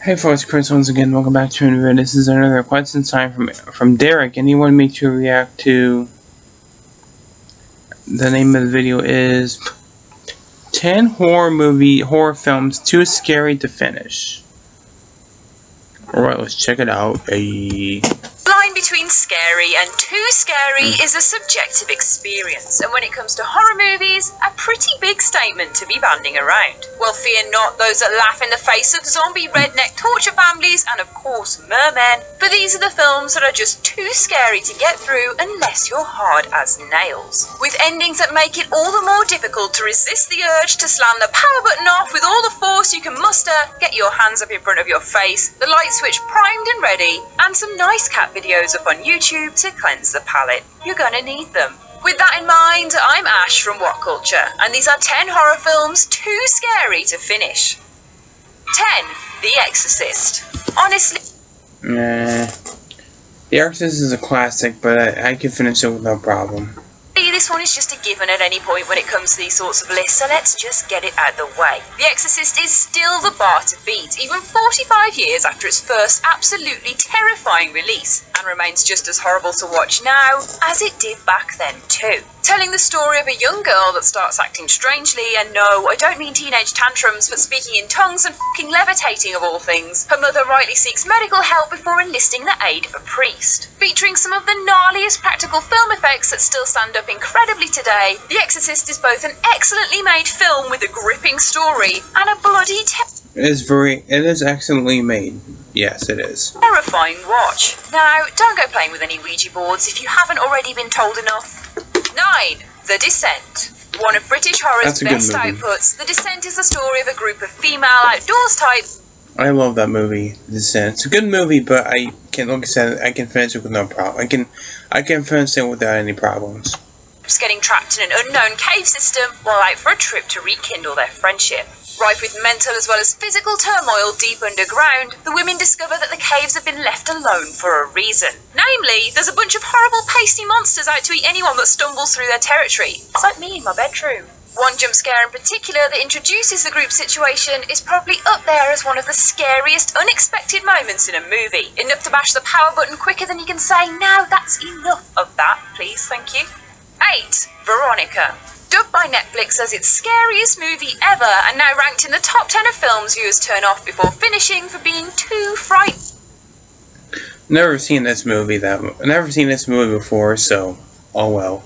Hey folks, Chris once again. Welcome back to another video. This is another question time from Derek, and he wanted me to react to. The name of the video is 10 horror films too scary to finish. Alright, let's check it out. The line between scary and too scary is a subjective experience, and when it comes to horror movies, a pretty big statement to be banding around. Well, fear not those that laugh in the face of zombie redneck torture families and of course mermen, for these are the films that are just too scary to get through unless you're hard as nails. With endings that make it all the more difficult to resist the urge to slam the power button off with all the force you can muster, get your hands up in front of your face, the light switch primed and ready, and some nice cat videos up on YouTube to cleanse the palate. You're gonna need them. With that in mind, I'm Ash from What Culture, and these are 10 horror films too scary to finish. 10. The Exorcist. Honestly, The Exorcist is a classic, but I can finish it with no problem. this one is just a given at any point when it comes to these sorts of lists, so let's just get it out of the way. The Exorcist is still the bar to beat, even 45 years after its first absolutely terrifying release, and remains just as horrible to watch now as it did back then too. Telling the story of a young girl that starts acting strangely, and no, I don't mean teenage tantrums, but speaking in tongues and fucking levitating of all things. Her mother rightly seeks medical help before enlisting the aid of a priest. Featuring some of the gnarliest practical film effects that still stand up incredibly today, The Exorcist is both an excellently made film with a gripping story and a bloody It is excellently made. Yes, it is. terrifying watch. Now, don't go playing with any Ouija boards if you haven't already been told enough. 9. The Descent. One of British horror's best outputs, The Descent is the story of a group of female outdoors types. I love that movie, The Descent. It's a good movie, but I can, like I said, I can finish it with no problem. I can finish it without any problems. Getting trapped in an unknown cave system while out for a trip to rekindle their friendship. Rife with mental as well as physical turmoil deep underground, the women discover that the caves have been left alone for a reason. Namely, there's a bunch of horrible pasty monsters out to eat anyone that stumbles through their territory. It's like me in my bedroom. One jump scare in particular that introduces the group situation is probably up there as one of the scariest unexpected moments in a movie. Enough to bash the power button quicker than you can say, now that's enough of that, please, thank you. 8. Veronica. Dubbed by Netflix as its scariest movie ever, and now ranked in the top 10 of films viewers turn off before finishing for being too frightening. Never seen this movie before, so oh well.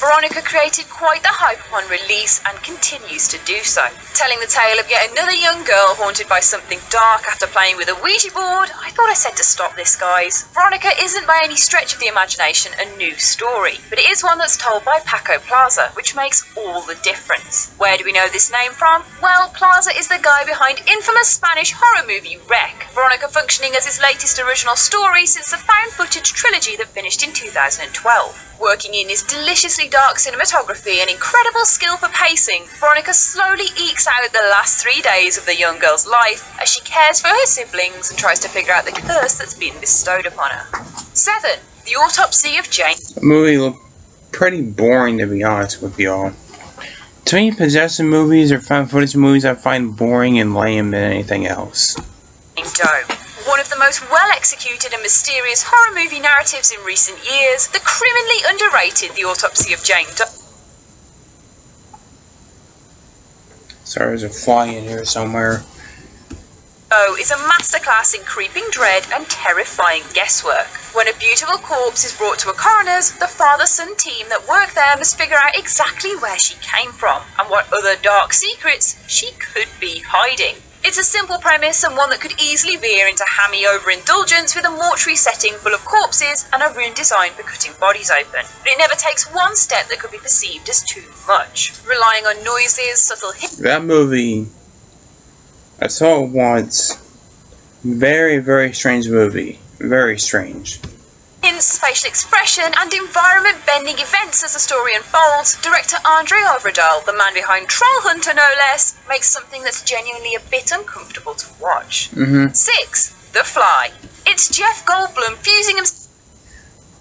Veronica created quite the hype upon release and continues to do so. Telling the tale of yet another young girl haunted by something dark after playing with a Ouija board, I thought I said to stop this, guys. Veronica isn't by any stretch of the imagination a new story, but it is one that's told by Paco Plaza, which makes all the difference. Where do we know this name from? Well, Plaza is the guy behind infamous Spanish horror movie Wreck, Veronica functioning as its latest original story since the found footage trilogy that finished in 2012. Working in his deliciously dark cinematography and incredible skill for pacing, Veronica slowly ekes out the last 3 days of the young girl's life as she cares for her siblings and tries to figure out the curse that's been bestowed upon her. 7. The Autopsy of Jane. The movie looked pretty boring, to be honest with y'all. To me, possession movies or found footage movies I find boring and lame than anything else. Doe. One of the most well-executed and mysterious horror movie narratives in recent years, the criminally underrated The Autopsy of Jane Doe. Sorry, there's a fly in here somewhere. Is a masterclass in creeping dread and terrifying guesswork. When a beautiful corpse is brought to a coroner's, the father-son team that work there must figure out exactly where she came from and what other dark secrets she could be hiding. It's a simple premise and one that could easily veer into hammy overindulgence with a mortuary setting full of corpses and a room designed for cutting bodies open. But it never takes one step that could be perceived as too much, relying on noises, subtle hints. That movie, I saw it once. Very, very strange movie. Very strange. Facial expression, and environment-bending events as the story unfolds. Director Andre Ovredal, the man behind Troll Hunter no less, makes something that's genuinely a bit uncomfortable to watch. 6. The Fly. It's Jeff Goldblum fusing himself.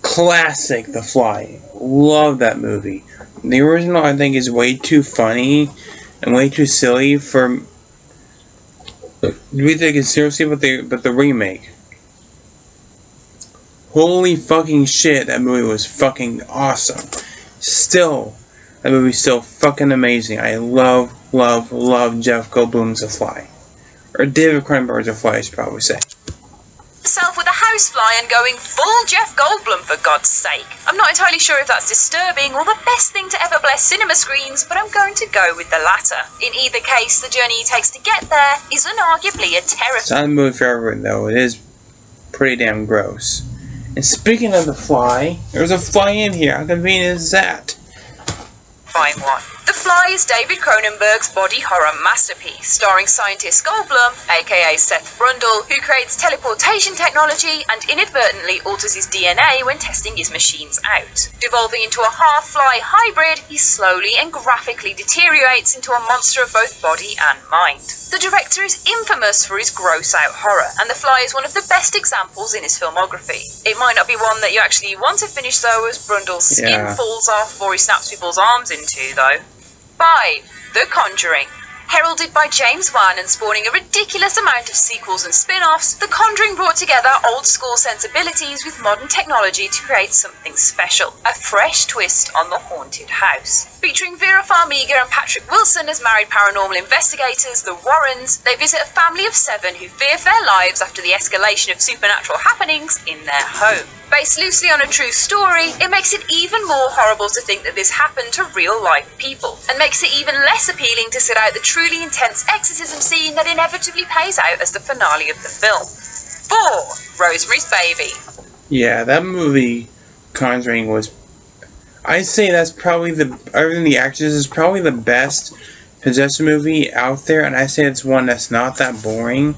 Classic, The Fly. Love that movie. The original, I think, is way too funny and way too silly for we take it seriously, but the remake. Holy fucking shit, that movie was fucking awesome. Still, that movie's still fucking amazing. I love Jeff Goldblum's The Fly. Or David Cronenberg's The Fly, I should probably say. Self with a housefly and going full Jeff Goldblum, for God's sake. I'm not entirely sure if that's disturbing or the best thing to ever bless cinema screens, but I'm going to go with the latter. In either case, the journey he takes to get there is unarguably a terrifying. It's not a movie for everyone, though. It is pretty damn gross. And speaking of The Fly, there's a fly in here. How convenient is that? Fine one. The Fly is David Cronenberg's body horror masterpiece, starring scientist Goldblum, aka Seth Brundle, who creates teleportation technology and inadvertently alters his DNA when testing his machines out. Devolving into a half-fly hybrid, he slowly and graphically deteriorates into a monster of both body and mind. The director is infamous for his gross-out horror, and The Fly is one of the best examples in his filmography. It might not be one that you actually want to finish though, as Brundle's skin falls off or he snaps people's arms into though. 5. The Conjuring. Heralded by James Wan and spawning a ridiculous amount of sequels and spin-offs, The Conjuring brought together old-school sensibilities with modern technology to create something special, a fresh twist on the haunted house. Featuring Vera Farmiga and Patrick Wilson as married paranormal investigators, the Warrens, they visit a family of 7 who fear for their lives after the escalation of supernatural happenings in their home. Based loosely on a true story, it makes it even more horrible to think that this happened to real-life people, and makes it even less appealing to sit out the truly intense exorcism scene that inevitably plays out as the finale of the film. 4. Rosemary's Baby. Yeah, that movie, Conjuring, was... I'd say that's probably other than The Exorcist, is probably the best possession movie out there, and I say it's one that's not that boring,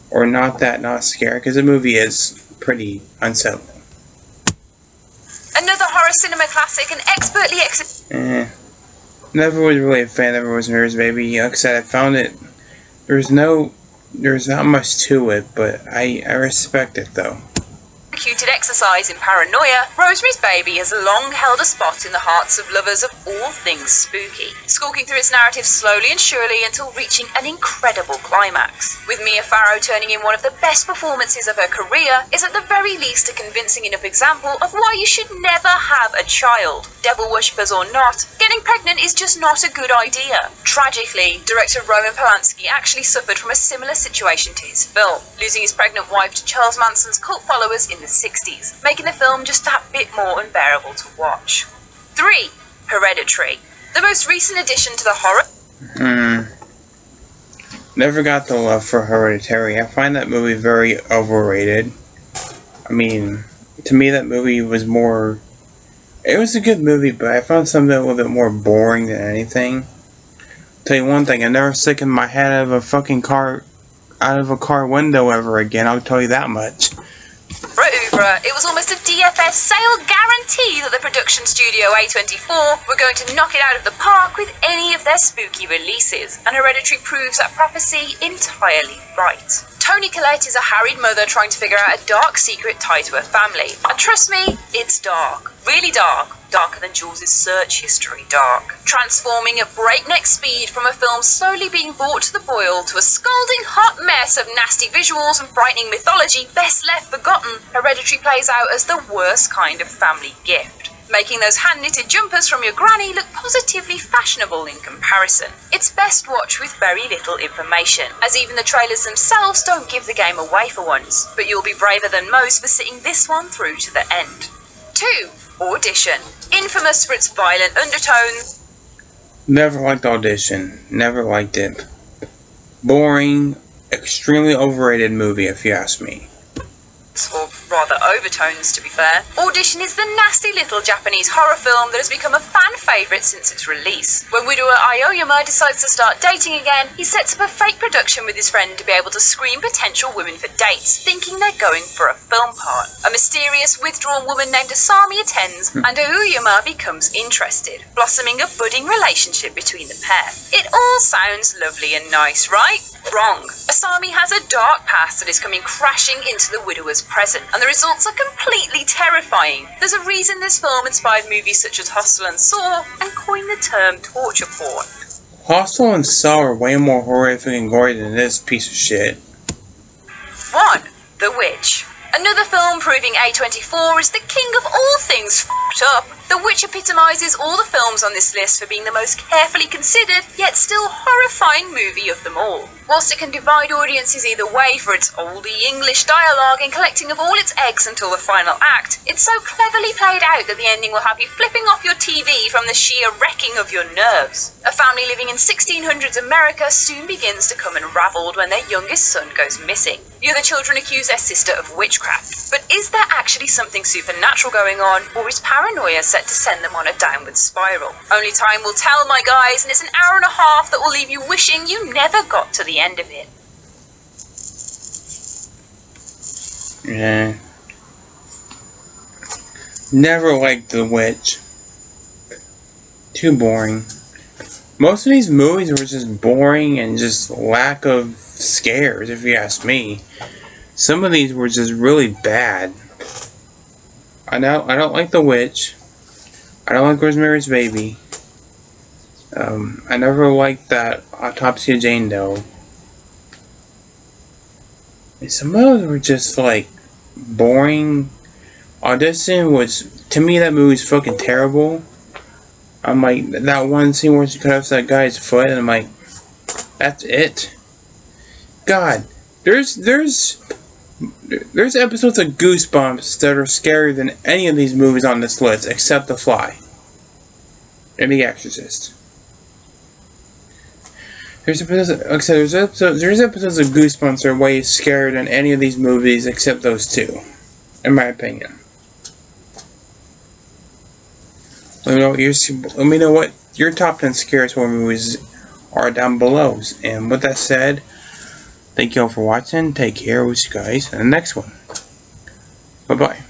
or not scary, because the movie is pretty unsettling. Another horror cinema classic and expertly Never was really a fan of Rosemary's Baby. Like I said, I found it... There's not much to it, but I respect it, though. executed exercise in paranoia, Rosemary's Baby has long held a spot in the hearts of lovers of all things spooky, skulking through its narrative slowly and surely until reaching an incredible climax. With Mia Farrow turning in one of the best performances of her career, is at the very least a convincing enough example of why you should never have a child. Devil worshippers or not, getting pregnant is just not a good idea. Tragically, director Roman Polanski actually suffered from a similar situation to his film, losing his pregnant wife to Charles Manson's cult followers in the 60s, making the film just that bit more unbearable to watch. 3. Hereditary. The most recent addition to the horror... Never got the love for Hereditary. I find that movie very overrated. I mean, to me that movie was more... It was a good movie, but I found something a little bit more boring than anything. Tell you one thing, I never sticking my head out of a fucking car, out of a car window ever again, I'll tell you that much. It was almost a DFS sale guarantee that the production studio A24 were going to knock it out of the park with any of their spooky releases, and Hereditary proves that prophecy entirely right. Toni Collette is a harried mother trying to figure out a dark secret tied to her family, and trust me, it's dark. Really dark. Darker than Jules' search history dark. Transforming at breakneck speed from a film slowly being brought to the boil to a scalding hot mess of nasty visuals and frightening mythology best left forgotten, Hereditary plays out as the worst kind of family gift, making those hand-knitted jumpers from your granny look positively fashionable in comparison. It's best watched with very little information, as even the trailers themselves don't give the game away for once, but you'll be braver than most for sitting this one through to the end. 2. Audition. Infamous for its violent undertones. Never liked Audition. Never liked it. Boring, extremely overrated movie if you ask me. Or rather overtones, to be fair. Audition is the nasty little Japanese horror film that has become a fan favourite since its release. When widower Aoyama decides to start dating again, he sets up a fake production with his friend to be able to screen potential women for dates, thinking they're going for a film part. A mysterious, withdrawn woman named Asami attends, and Aoyama becomes interested, blossoming a budding relationship between the pair. It all sounds lovely and nice, right? Wrong. Asami has a dark past that is coming crashing into the widower's present, and the results are completely terrifying. There's a reason this film inspired movies such as Hostel and Saw, and coined the term torture porn. Hostel and Saw are way more horrific and gory than this piece of shit. 1. The Witch. Another film proving A24 is the king of all things f***ed up. The Witch epitomises all the films on this list for being the most carefully considered, yet still horrifying movie of them all. Whilst it can divide audiences either way for its oldie English dialogue and collecting of all its eggs until the final act, it's so cleverly played out that the ending will have you flipping off your TV from the sheer wrecking of your nerves. A family living in 1600s America soon begins to come unravelled when their youngest son goes missing. The other children accuse their sister of witchcraft. But is there actually something supernatural going on, or is paranoia set to send them on a downward spiral? Only time will tell, my guys, and it's an hour and a half that will leave you wishing you never got to the end of it. Yeah. Never liked The Witch. Too boring. Most of these movies were just boring and just lack of scares, if you ask me. Some of these were just really bad. I don't like The Witch. I don't like Rosemary's Baby. I never liked that Autopsy of Jane Doe. And some of those were just like boring. Audition was, to me, that movie's fucking terrible. I'm like, that one scene where she cut off that guy's foot, and I'm like, that's it. God, there's episodes of Goosebumps that are scarier than any of these movies on this list, except The Fly and The Exorcist. There's episodes of Goosebumps that are way scarier than any of these movies, except those two, in my opinion. Let me know what your top 10 scariest horror movies are down below. And with that said, thank you all for watching. Take care. We'll see you guys in the next one. Bye-bye.